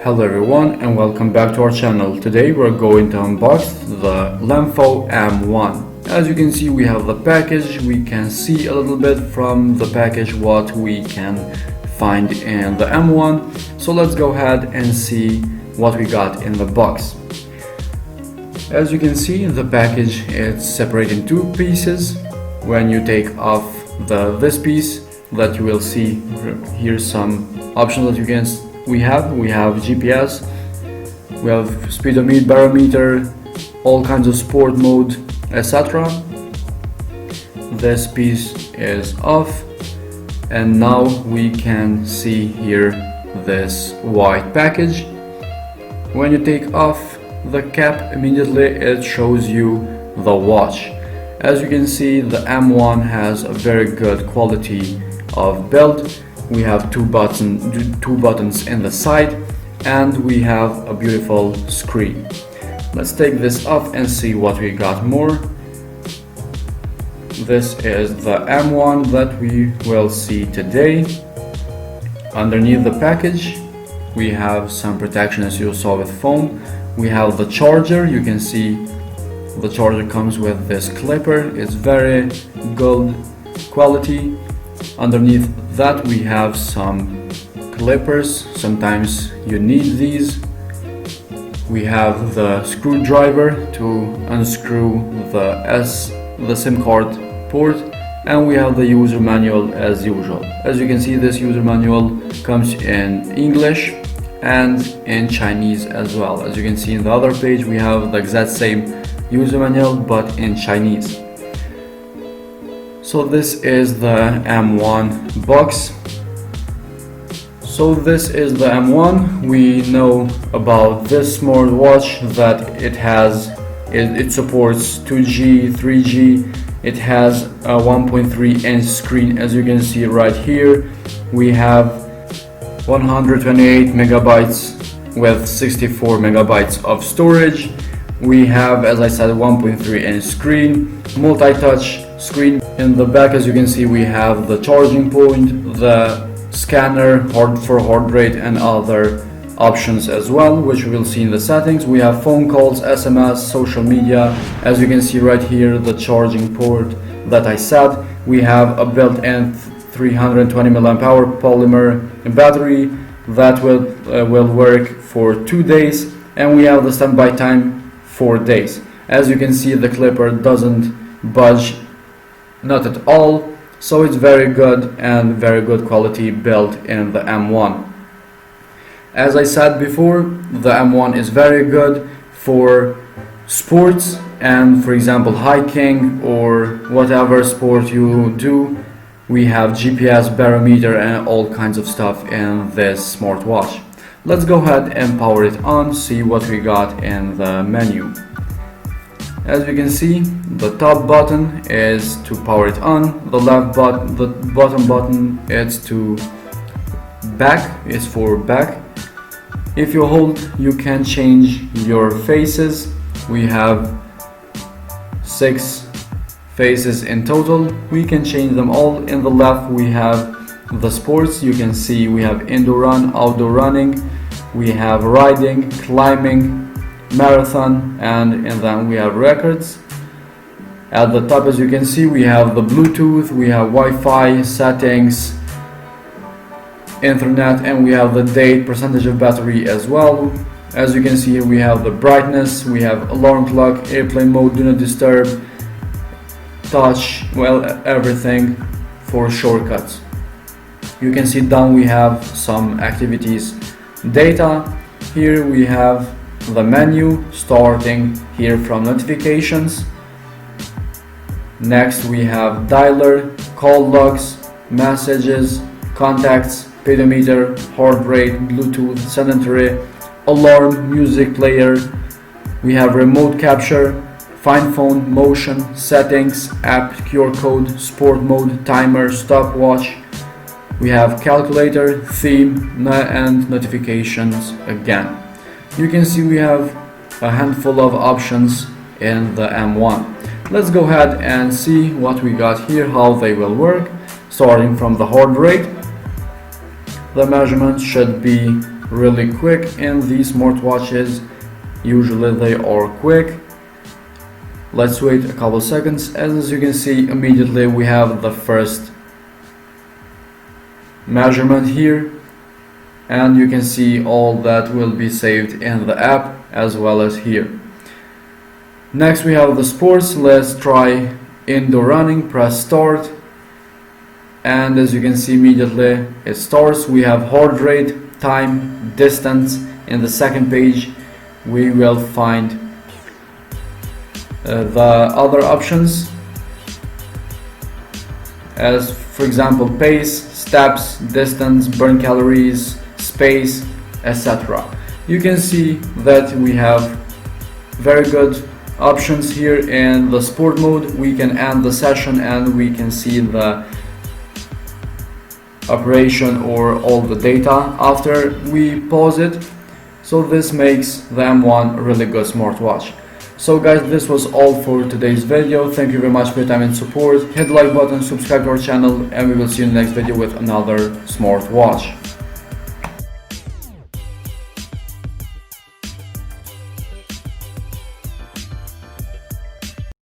Hello everyone and welcome back to our channel. Today we're going to unbox the Lemfo M1. As you can see, we have the package. We can see a little bit from the package what we can find in the M1. So let's go ahead and see what we got in the box. As you can see, the package is separated in two pieces. When you take off this piece, that you will see here's some options that we have GPS, we have speedometer, barometer, all kinds of sport mode, etc. This piece is off, and now we can see here this white package. When you take off the cap, immediately it shows you the watch. As you can see, the M1 has a very good quality of build. We have two buttons in the side, and we have a beautiful screen. Let's take this off and see what we got more. This is the M1 that we will see today. Underneath the package we have some protection, as you saw with foam. We have the charger. You can see the charger comes with this clipper. It's very good quality. Underneath that we have some clippers. Sometimes you need these. We have the screwdriver to unscrew the SIM card port, and we have the user manual as usual. As you can see, this user manual comes in English and in Chinese as well. As you can see in the other page, we have the exact same user manual but in Chinese. So this is the M1 box. So this is the M1. We know about this smartwatch that it supports 2G, 3G. It has a 1.3 inch screen. As you can see right here, we have 128 megabytes with 64 megabytes of storage. We have, as I said, 1.3 inch screen, multi-touch screen. In the back, as you can see, we have the charging point, the scanner, for heart rate, and other options as well, which we will see in the settings. We have phone calls, SMS, social media. As you can see right here, the charging port that I said. We have a built-in 320 mAh polymer battery that will work for 2 days, and we have the standby time 4 days. As you can see, the clipper doesn't budge, not at all, so it's very good and very good quality built in the M1. As I said before, the M1 is very good for sports and, for example, hiking or whatever sport you do. We have GPS, barometer, and all kinds of stuff in this smartwatch. Let's go ahead and power it on, see what we got in the menu. As you can see, the top button is to power it on. The bottom button is for back. If you hold, you can change your faces. We have 6 faces in total. We can change them all. In the left we have the sports. You can see we have indoor run, outdoor running, we have riding, climbing, marathon, and then we have records. At the top, as you can see, we have the Bluetooth, we have Wi-Fi, settings, internet, and we have the date, percentage of battery as well. As you can see here, we have the brightness, we have alarm clock, airplane mode, do not disturb, touch, well, everything for shortcuts. You can see down we have some activities data. Here we have the menu, starting here from notifications. Next we have dialer, call logs, messages, contacts, speedometer, heart rate, Bluetooth, sedentary, alarm, music player. We have remote capture, find phone, motion, settings, app, QR code, sport mode, timer, stopwatch. We have calculator, theme, and notifications again. You can see we have a handful of options in the M1. Let's go ahead and see what we got here, how they will work. Starting from the heart rate, the measurement should be really quick, and these smartwatches usually they are quick. Let's wait a couple seconds, and as you can see, immediately we have the first measurement here, and you can see all that will be saved in the app as well as here. Next we have the sports. Let's try indoor running. Press start, and as you can see, immediately it starts. We have heart rate, time, distance. In the second page we will find the other options, as for example pace, steps, distance, burn calories, space, etc. You can see that we have very good options here. In the sport mode we can end the session and we can see the operation or all the data after we pause it. So this makes the M1 a really good smartwatch. So guys, this was all for today's video. Thank you very much for your time and support. Hit the like button, subscribe to our channel, and we will see you in the next video with another smartwatch.